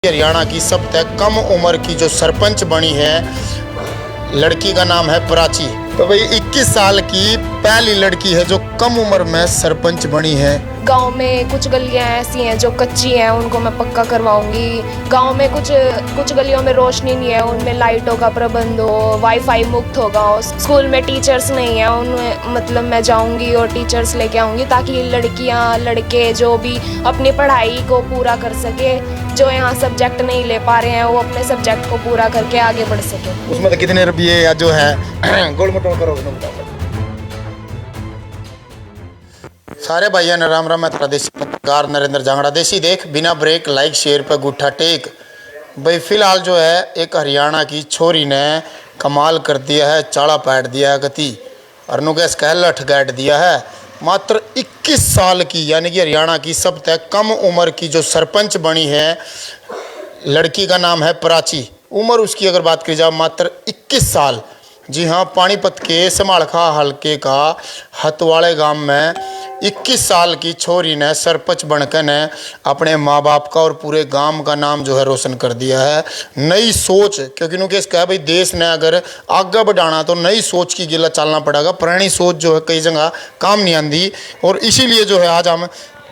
हरियाणा की सबसे कम उम्र की जो सरपंच बनी है, लड़की का नाम है प्राची। तो भाई 21 साल की पहली लड़की है जो कम उम्र में सरपंच बनी है। गांव में कुछ गलियां ऐसी हैं जो कच्ची हैं, उनको मैं पक्का करवाऊंगी। गांव में कुछ गलियों में रोशनी नहीं है, उनमें लाइटों का प्रबंध हो, वाईफाई मुक्त हो गाँव। स्कूल में टीचर्स नहीं है, उनमें मतलब मैं जाऊंगी और टीचर्स लेके आऊंगी ताकि लड़कियां लड़के जो भी अपनी पढ़ाई को पूरा कर सके, जो यहाँ सब्जेक्ट नहीं ले पा रहे हैं वो अपने सब्जेक्ट को पूरा करके आगे बढ़ सके। उसमें तो कितने रुपये या जो है गोल मटोल करोगे ना। सारे भाइयों ने राम राम। मैं थोड़ा देसी पत्रकार नरेंद्र जांगड़ा। देसी देख बिना ब्रेक लाइक शेयर पर गुट्ठा टेक। भाई फिलहाल जो है एक हरियाणा की छोरी ने कमाल कर दिया है, चाड़ा पैट दिया है गति और नुकेश कह लठ गाट दिया है। मात्र 21 साल की यानी कि हरियाणा की सबसे कम उम्र की जो सरपंच बनी है, लड़की का नाम है प्राची। उम्र उसकी अगर बात की जाए मात्र 21 साल। जी हाँ, पानीपत के समालखा हलके का हतवाड़े गांव में 21 साल की छोरी ने सरपंच बनकर ने अपने माँ बाप का और पूरे गांव का नाम जो है रोशन कर दिया है। नई सोच, क्योंकि उन्होंने कहा भाई देश ने अगर आगे बढ़ाना तो नई सोच की गिला चलना पड़ेगा। पुरानी सोच जो है कई जगह काम नहीं आती और इसीलिए जो है आज हम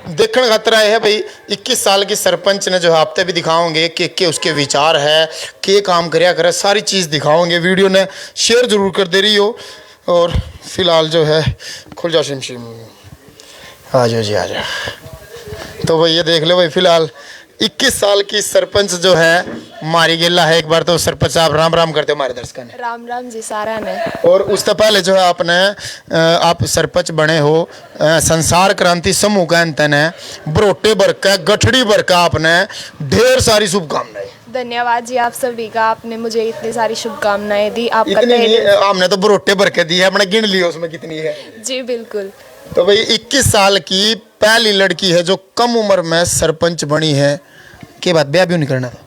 देखने खतरा है भाई 21 साल की सरपंच ने जो है हफ्ते भी दिखाओगे कि उसके विचार है, के काम करया करे, सारी चीज़ दिखाओगे। वीडियो ने शेयर जरूर कर दे रही हो। और फिलहाल जो है खुल जा शिम शिम, आ जाओ जी आ जाओ। तो भाई ये देख लो भाई, फिलहाल 21 साल की सरपंच जो है मारी गेला है। एक बार तो सरपंच साहब राम राम करते हो हमारे दर्शकों ने। राम राम जी सारा ने। और उससे पहले जो है आप सरपंच बने हो संसार क्रांति समूह के अंतने बरोटे भर का गठड़ी भर का आपने ढेर सारी शुभकामनाएं। धन्यवाद जी आप सभी का, आपने मुझे इतनी सारी शुभकामनाएं दी। आपका इतनी नहीं, हमने तो बरोटे भर के दी है, हमने गिन लिया उसमें कितनी है। जी बिल्कुल। तो भाई 21 साल की पहली लड़की है जो कम उम्र में सरपंच बनी है। के बाद ब्याह भी नहीं करना था?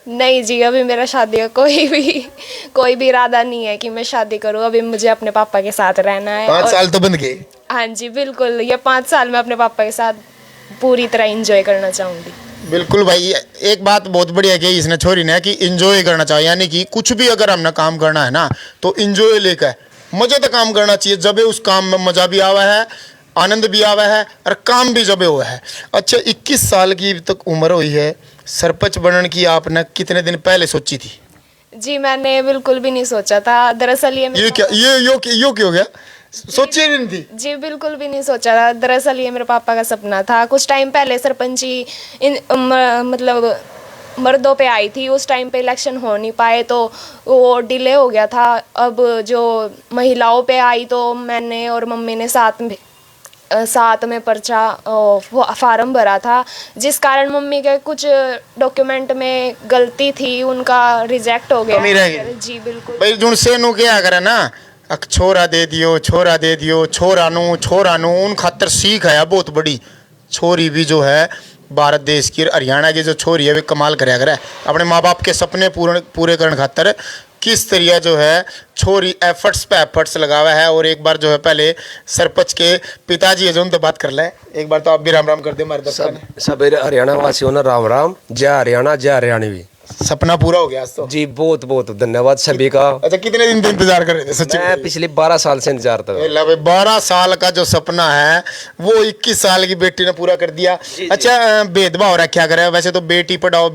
नहीं जी, अभी मेरा शादी का कोई भी इरादा नहीं है कि मैं शादी करूं। अभी मुझे अपने पापा के साथ रहना है। 5 साल तो बंद गए। हाँ जी बिल्कुल, ये 5 साल में अपने पापा के साथ पूरी तरह एंजॉय करना चाहूंगी। बिल्कुल भाई, एक बात बहुत बढ़िया की इसने छोरी ने कि एंजॉय करना चाहिए। यानी कि कुछ भी अगर हमने काम करना है ना तो एंजॉय लेकर मजे तो काम करना चाहिए। जब उस काम में मजा भी आवा है, आनंद भी आवा है और काम भी जब हुआ है। अच्छा, 21 साल की तक उम्र हुई है, सरपंच बनने की आपने कितने दिन पहले सोची थी? जी मैंने बिल्कुल भी नहीं सोचा था। दरअसल ये क्या यो क्यों हो गया? सोची भी नहीं थी? जी बिल्कुल भी नहीं सोचा था। दरअसल ये मेरे पापा का सपना था। कुछ टाइम पहले सरपंची मतलब मर्दों पे आई थी, उस टाइम पे इलेक्शन हो नहीं पाए तो वो डिले हो गया था। अब जो महिलाओं पे आई तो मैंने और मम्मी ने साथ में पर्चा फार्म भरा था, जिस कारण मम्मी के कुछ डॉक्यूमेंट में गलती थी, उनका रिजेक्ट हो गया। जी बिल्कुल भाई जुन से नु क्या करे ना, छोरा दे दियो छोरा नु उन खातर सीख है बहुत बड़ी। छोरी भी जो है भारत देश की हरियाणा की जो छोरी है वे कमाल करया करे अपने माँ बाप के सपने पूरे करने खातर। किस तरीका जो है छोरी एफर्ट्स पे एफर्ट्स लगावा है। और एक बार जो है पहले सरपंच के पिताजी है जो उनसे बात कर ले। एक बार तो आप भी राम राम कर दे हमारे दर्शक। सब हरियाणा वासियों ने राम राम। जय हरियाणा जय हरियाणवी। सपना पूरा हो गया आज तो। जी बहुत बहुत धन्यवाद सभी का। अच्छा, कितने दिन से इंतजार कर रहे थे? सच्ची मैं पिछले 12 साल से इंतजार था। 12 साल का जो सपना है वो 21 साल की बेटी ने पूरा कर दिया। अच्छा, भेदभाव रखा करे वैसे तो बेटी पढ़ाओ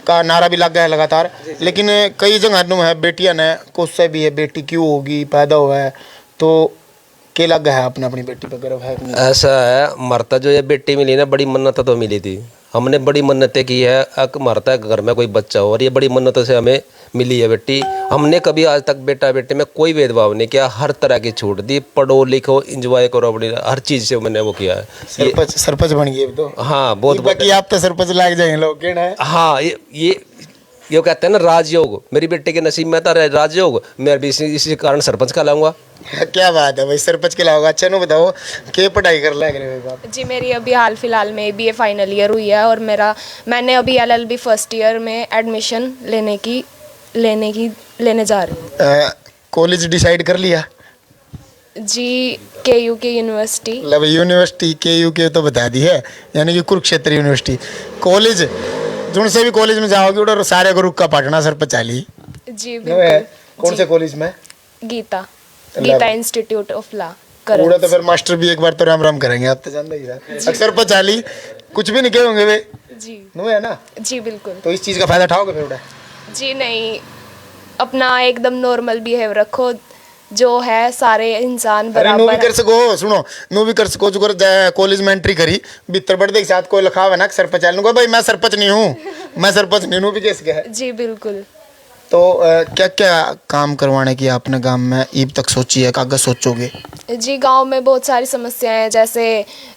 का नारा भी लग गया है लगातार, लेकिन कई जगह है बेटियां ने कोसा भी है बेटी क्यों होगी पैदा हुआ है तो के लग गया है अपने अपनी बेटी पर गर्व है? ऐसा है, मरता जो ये बेटी मिली ना बड़ी मन्नत तो मिली थी। हमने बड़ी मन्नतें की है, अक मरता घर में कोई बच्चा हो, और ये बड़ी मन्नतों से हमें मिली है बेटी। हमने कभी आज तक बेटा बेटे में कोई भेदभाव नहीं किया, हर तरह की छूट दी। पढ़ो लिखो एंजॉय करो अपनी हर चीज़ से मैंने वो किया है। सरपंच बन गए तो? हाँ बहुत बाकी आप तो सरपंच लाग जाएंगे लोग कहना है। हाँ ये कहते हैं ना राजयोग, मेरी बेटे के नसीब में था राजयोग, मैं भी इसी कारण सरपंच कहलाऊंगा। क्या बात है भाई, सरपंच के लाओगा। अच्छा नो बताओ के पढ़ाई कर लेंगे? जी मेरी अभी हाल फिलहाल में बीए फाइनल ईयर हुई है और मैंने अभी एलएलबी फर्स्ट ईयर में एडमिशन लेने जा रही हूँ। कॉलेज डिसाइड कर लिया? जी केयू के यूनिवर्सिटी। यूनिवर्सिटी केयू के तो बता दी है, यानी कि कुरुक्षेत्र यूनिवर्सिटी। कॉलेज जुन से भी कॉलेज में जाओगे उधर सारे को रुक का पढ़ना सर पचाली जी वो है बिल्कुल कौन से कॉलेज में गीता इंस्टीट्यूट ऑफ लॉ पूरा तो फिर मास्टर भी एक बार तो राम राम करेंगे आप तो जानते ही सर अक्सर पचाली कुछ भी नहीं कहे होंगे वे जी नो है ना जी बिल्कुल तो इस चीज का फायदा उठाओगे फिर उधर जी नहीं, अपना एकदम नॉर्मल बिहेव रखो, जो है सारे इंसान अरे नो भी बराबर कर सको सुनो नो भी कर सको जो कर कॉलेज में एंट्री करी भीतर बढ़ते के साथ कोई लिखा हुआ ना सर पचाल को भाई मैं सरपंच नहीं हूँ मैं सरपंच नहीं हूँ भी कैसे है जी बिल्कुल। तो क्या क्या काम करवाने की आपने गांव में ईब तक सोची है कागज सोचोगे जी गांव में बहुत सारी समस्याएं हैं, जैसे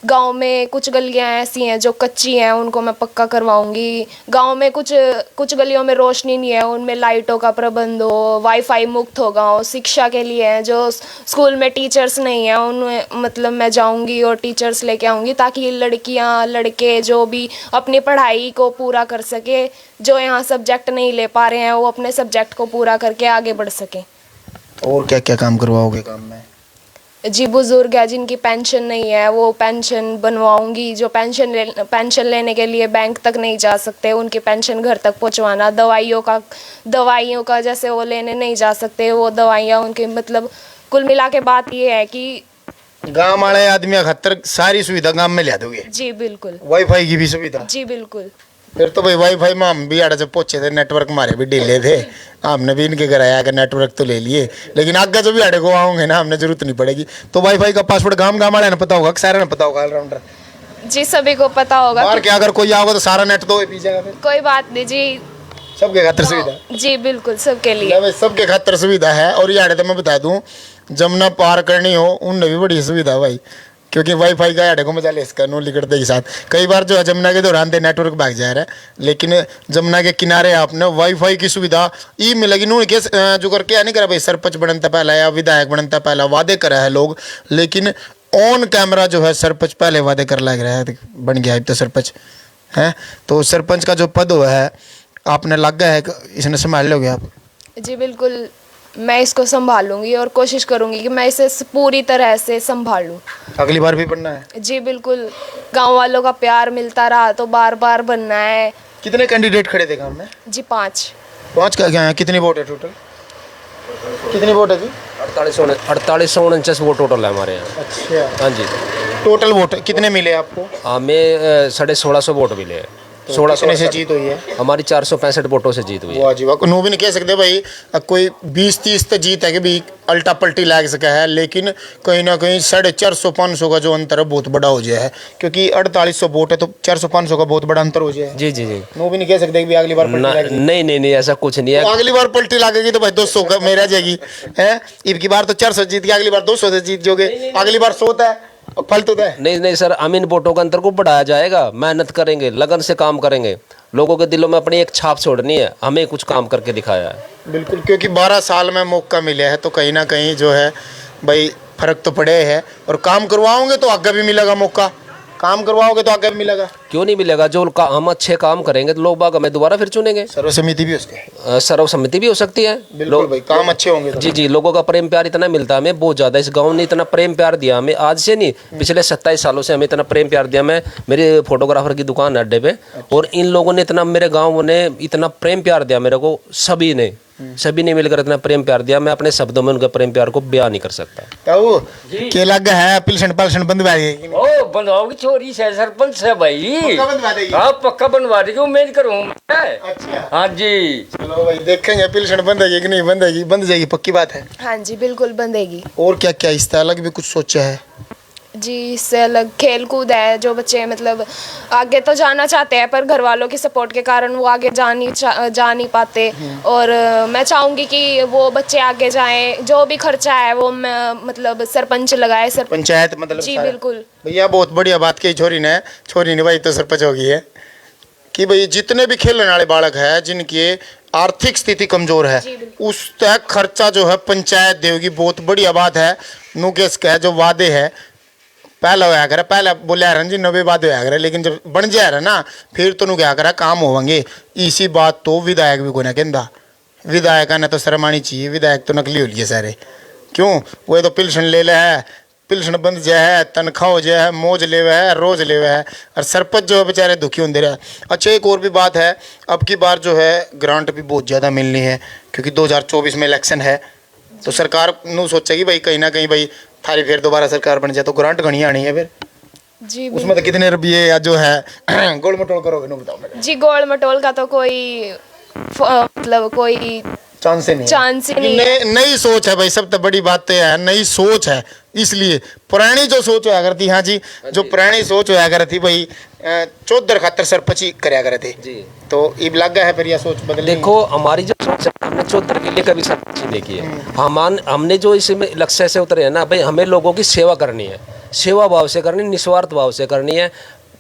गांव में कुछ गलियां ऐसी हैं जो कच्ची हैं, उनको मैं पक्का करवाऊंगी। गांव में कुछ गलियों में रोशनी नहीं है, उनमें लाइटों का प्रबंध हो, वाईफाई मुक्त हो गांव। शिक्षा के लिए है, जो स्कूल में टीचर्स नहीं है उनमें मतलब मैं जाऊंगी और टीचर्स लेके आऊंगी, ताकि लड़कियां लड़के जो भी अपनी पढ़ाई को पूरा कर सके, जो यहाँ सब्जेक्ट नहीं ले पा रहे हैं वो अपने सब्जेक्ट को पूरा करके आगे बढ़ सकें। और क्या क्या काम करवाओगे काम में जी बुजुर्ग है जिनकी पेंशन नहीं है, वो पेंशन बनवाऊंगी। जो पेंशन लेने के लिए बैंक तक नहीं जा सकते, उनकी पेंशन घर तक पहुंचवाना। दवाइयों का जैसे वो लेने नहीं जा सकते, वो दवाइयाँ उनके मतलब कुल मिला के बात ये है कि गांव वाले आदमी खातर सारी सुविधा गांव में ले दोगे। जी बिल्कुल। वाईफाई की भी सुविधा जी बिल्कुल। फिर तो भाई वाईफाई में हम भी आड़े जब पहुंचे थे नेटवर्क हमारे भी ढीले थे, हमने भी इनके घर आया कर नेटवर्क तो ले लिए, लेकिन आगे जो भी आड़े को आओगे ना हमने जरूरत नहीं पड़ेगी। तो वाईफाई का पासवर्ड गांव वाले ने पता होगा सारे ने पता होगा ऑलराउंडर जी सभी को पता होगा। बाहर के अगर कोई आओगे तो सारा नेट तो पी जाएगा फिर कोई बात नहीं जी, सबके खातर सुविधा। जी बिल्कुल सबके लिए सबके खातर सुविधा है। और ये आड़े तो मैं बता दूं जमुना पार करनी हो उनने भी बड़ी सुविधा भाई, क्योंकि वाईफाई का आड़े को मजा ले इसका नो लिकड़ते के साथ। कई बार जो है जमुना के दौरान दे नेटवर्क भाग जा रहा है, लेकिन जमुना के किनारे आपने वाईफाई की सुविधा ई मिलेगी। नो के जो करके नहीं करा भाई सरपंच बनता पहला या विधायक बनता पहला वादे करा है लोग, लेकिन ऑन कैमरा जो है सरपंच पहले वादे कर लग रहा है बन गया तो सरपंच है। तो सरपंच का जो पद हुआ है आपने लग गया है, इसने संभाल लोगे आप? जी बिल्कुल, मैं इसको संभालूंगी और कोशिश करूंगी कि मैं इसे पूरी तरह से संभालूं। अगली बार भी बनना है? जी बिल्कुल, गांव वालों का प्यार मिलता रहा तो बार बार बनना है। कितने कैंडिडेट खड़े थे गांव में? जी 5 का क्या है? कितनी वोट है टोटल? कितनी वोट है जी? 4849 वोट टोटल है हमारे यहाँ। अच्छा हाँ जी। टोटल वोट कितने मिले आपको? हमें 1650 वोट मिले हैं। 1600 से जीत हुई है हमारी 465 वोटों से जीत हुई है। वाह जी वाह, नो भी नहीं कह सकते भाई कोई 20-30 तो जीत है कि भी अल्टा पल्टी लग सका है, लेकिन कहीं ना कहीं 450-500 का जो अंतर है बहुत बड़ा हो गया है, क्योंकि 4800 वोट है तो 400-500 का बहुत बड़ा अंतर हो गया है। जी जी जी। नो भी नहीं कह सकते कि अगली बार पलटी लगेगी। नहीं ऐसा कुछ नहीं है। तो अगली बार पलटी लगेगी तो भाई 200 का में रह जाएगी है। इब की बार तो 400 जीत गया, अगली बार 200 से जीत जोगे, अगली बार 100 है फालतू है। नहीं सर, हम इन वोटों का अंतर को बढ़ाया जाएगा, मेहनत करेंगे, लगन से काम करेंगे, लोगों के दिलों में अपनी एक छाप छोड़नी है, हमें कुछ काम करके दिखाया है। बिल्कुल, क्योंकि 12 साल में मौका मिला है तो कहीं ना कहीं जो है भाई फर्क तो पड़े है। और काम करवाओगे तो आगे भी मिलेगा मौका, काम करवाओगे तो आगे भी मिलेगा। क्यों नहीं मिलेगा? जो हम अच्छे काम करेंगे तो लोग बाग हमें दोबारा फिर चुनेंगे। सर्वसमिति भी उसके सर्वसम्मति भी हो सकती है। बिल्कुल भाई, काम अच्छे होंगे तो। जी जी, लोगों का प्रेम प्यार इतना मिलता है हमें बहुत ज़्यादा। इस गांव ने इतना प्रेम प्यार दिया हमें, आज से नहीं पिछले 27 सालों से हमें इतना प्रेम प्यार दिया। मैं मेरे फोटोग्राफर की दुकान है अड्डे पे, और इन लोगों ने इतना, मेरे गाँव ने इतना प्रेम प्यार दिया मेरे को, सभी ने मिलकर इतना प्रेम प्यार दिया, मैं अपने शब्दों में उनके प्रेम प्यार को बयान नहीं कर सकता। तो के लग है पिलसन पलसन बंदवा देगी? ओ बनवाओगी छोरी से सरपंच से भाई। पक्का बंदवा देगी? हाँ पक्का बनवा देगी, उम्मीद करूँ मैं। अच्छा हाँ जी। चलो भाई देखेंगे पिलसन बंदेगी कि नहीं बंदेगी। बंद जाएगी पक्की बात है। हाँ जी बिल्कुल बंदेगी। और क्या क्या इससे अलग भी कुछ सोचा है? जी इससे अलग खेल कूद है, जो बच्चे मतलब आगे तो जाना चाहते हैं पर घर वालों की सपोर्ट के कारण वो आगे जा नहीं पाते। और मैं चाहूँगी कि वो बच्चे आगे जाएं, जो भी खर्चा है वो मतलब सरपंच लगाए। पंचायत मतलब जी सारा। बिल्कुल भैया बहुत बढ़िया बात कही छोरी ने भाई तो सरपंच हो गई है कि भाई जितने भी खेलने वाले बालक है जिनकी आर्थिक स्थिति कमजोर है उस तक खर्चा जो है पंचायत देगी। बहुत बढ़िया बात है। नुकेश का जो वादे है पहला होया करे, पहले बोले जी 90 बाद होया करे, लेकिन जब बन जाए रहा ना फिर तो क्या करा काम होंगे। इसी बात तो विधायक भी कोना कहता, विधायक ने तो शर्मानी चाहिए, विधायक तो नकली हो लिए सारे। क्यों? वो तो पिलसन ले है पिलसन बंद जो है, तनख्वाह जो है, मौज ले हुआ है, रोज ले हुआ है, और सरपंच जो है बेचारे दुखी होते रहे। अच्छा, एक और भी बात है, अब की बार जो है ग्रांट भी बहुत ज़्यादा मिलनी है, क्योंकि 2024 में इलेक्शन है, तो सरकार नू सोचेगी भाई कहीं ना कहीं भाई थारी फिर दोबारा सरकार बन जाए तो ग्रांट घनी आनी है फिर। जी उसमें तो कितने रुपये या जो है गोल मटोल करोगे नू बताओ मेरे। जी, गोल मटोल का तो कोई मतलब कोई चांस ही नहीं है। चांस ही नहीं है। नई सोच है भाई, सब तो बड़ी बात है, नई सोच है, इसलिए पुरानी जो सोच होया करती, हाँ जी, जो पुरानी सोच होया करती भाई, चौधर खातर सरपंच ही करया करे थे जी। तो इब लग गया है फिर यह सोच बदल। देखो हमारी जो सोच है, हमने चौधर के लिए कभी सरपंच नहीं देखी है। हमने जो इसमें लक्ष्य से उतरे हैं ना भाई, हमें लोगों की सेवा करनी है, सेवा भाव से करनी, निस्वार्थ भाव से करनी है।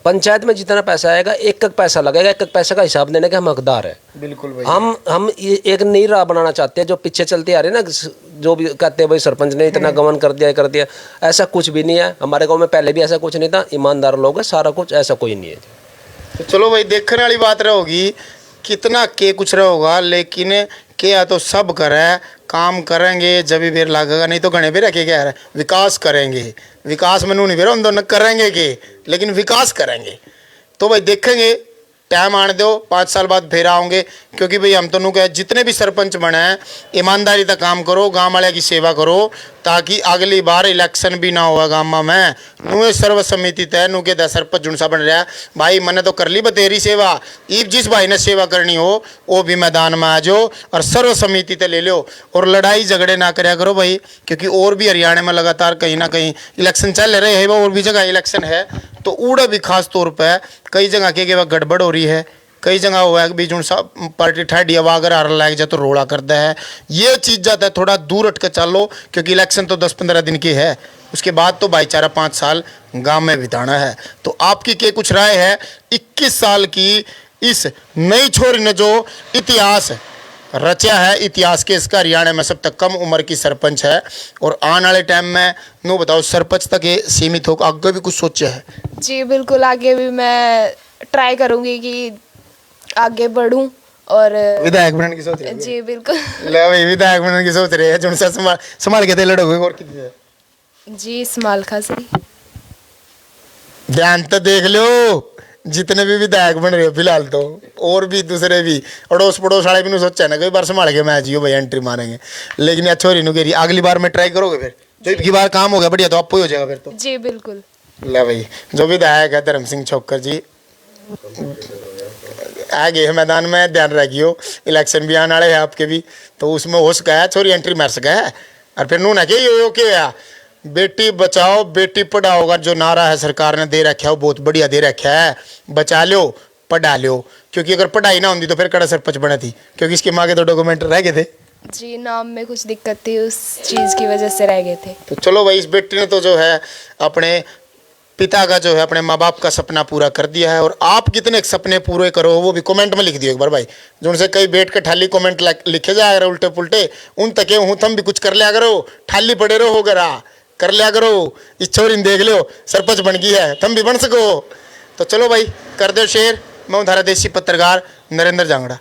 पंचायत में जितना पैसा आएगा, एक एक पैसा लगेगा, एक एक पैसे का हिसाब देने के हम हकदार हैं। बिल्कुल भाई। हम एक नई राह बनाना चाहते हैं। जो पीछे चलते आ रहे हैं ना, जो भी कहते हैं भाई सरपंच ने इतना गमन कर दिया, ऐसा कुछ भी नहीं है। हमारे गांव में पहले भी ऐसा कुछ नहीं था, ईमानदार लोग हैं, सारा कुछ, ऐसा कोई नहीं है। तो चलो भाई, देखने वाली बात रहोगी कितना के कुछ रहोगा, लेकिन क्या तो सब करे, काम करेंगे जब भी बेर लागेगा, नहीं तो घने भी रखे क्या है, विकास करेंगे। विकास में नहीं बेरा हम दोनों करेंगे के, लेकिन विकास करेंगे। तो भाई देखेंगे, टाइम आने दो, 5 साल बाद फिर आओगे, क्योंकि भाई हम तो नू कहे जितने भी सरपंच बने हैं ईमानदारी तक काम करो, गांव वाले की सेवा करो, ताकि अगली बार इलेक्शन भी ना हुआ गाँव में। नुए सर्वसमिति तय नू के दस सरपंच जुनसा बन रहा है भाई, मैंने तो कर ली बतेरी सेवा, ईब जिस भाई ने सेवा करनी हो वो भी मैदान में आ जाओ और सर्वसमिति तय ले लो, और लड़ाई झगड़े ना करया करो भाई, क्योंकि और भी हरियाणा में लगातार कहीं ना कहीं इलेक्शन चल रहे हैं, और भी जगह इलेक्शन है, तो उड़ा भी खास तौर पर कई जगह के गड़बड़ हो रही है, कई जगह हुआ है कि बीच सा पार्टी ठाडी हवा अगर हार लग जाए तो रोड़ा करता है। ये चीज़ जाता है, थोड़ा दूर हट कर चलो, क्योंकि इलेक्शन तो 10-15 दिन की है, उसके बाद तो भाईचारा 5 साल गांव में बिताना है। तो आपकी क्या कुछ राय है 21 साल की इस नई छोरी ने जो इतिहास रचा है, इतिहास के इसका हरियाणा में सब तक कम उम्र की सरपंच है, और आने वाले टाइम में नो बताओ सरपंच तक ये सीमित होगा, आगे भी कुछ सोचा है? जी बिल्कुल, आगे भी मैं ट्राई करूँगी कि आगे बढ़ूं, और विधायक बनने की सोच रहे हैं? जी बिल्कुल। ले भाई, विधायक बनने की सोच रहे हैं, जो उनसे संभाल के थे लड़ोगे और कितने? जी इस्माल खां से। ध्यान तो देख लो, जितने भी विधायक बन रहे हो फिलहाल तो, और भी दूसरे भी अड़ोस पड़ोस वाले भी नहीं सोचा ना कई बार संभाल के मैं जियो भाई एंट्री मारेंगे, लेकिन अच्छो रही नुकेरी अगली बार में ट्राई करोगे फिर, जो इतनी बार काम हो गया बढ़िया तो आपको ही हो जाएगा फिर तो। जी बिल्कुल। ले भाई, जो विधायक है धर्म सिंह छोकर जी आगे मैदान में, ध्यान रखियो, इलेक्शन भी आने वाले हैं आपके भी, तो उसमें हो सका है छोरी एंट्री मार सका है। और फिर नू ना क्या बेटी बचाओ बेटी पढ़ाओ का जो नारा है सरकार ने दे रखा है वो बहुत बढ़िया दे रखा है, बचा लो पढ़ा लो, क्योंकि अगर पढ़ाई ना होती तो फिर कड़ा सरपंच बना थी, क्योंकि इसके माँ के तो डॉक्यूमेंट रह गए थे। जी नाम में कुछ दिक्कत थी, उस चीज़ की वजह से रह गए थे। तो चलो भाई, इस बेटी ने तो जो है अपने पिता का जो है अपने माँ बाप का सपना पूरा कर दिया है, और आप कितने सपने पूरे करो वो भी कमेंट में लिख दियो एक बार भाई, जो उनसे कई बैठ के ठाली कमेंट लिखे जाए उल्टे पुल्टे, उन तक हूँ तुम भी कुछ कर लिया करो, ठाली पड़े रहो गरा कर लिया करो, इस छोरी देख लो सरपंच बन गई है, तुम भी बन सको। तो चलो भाई कर दो शेयर। मैं हूँ धारा देसी पत्रकार नरेंद्र जांगड़ा।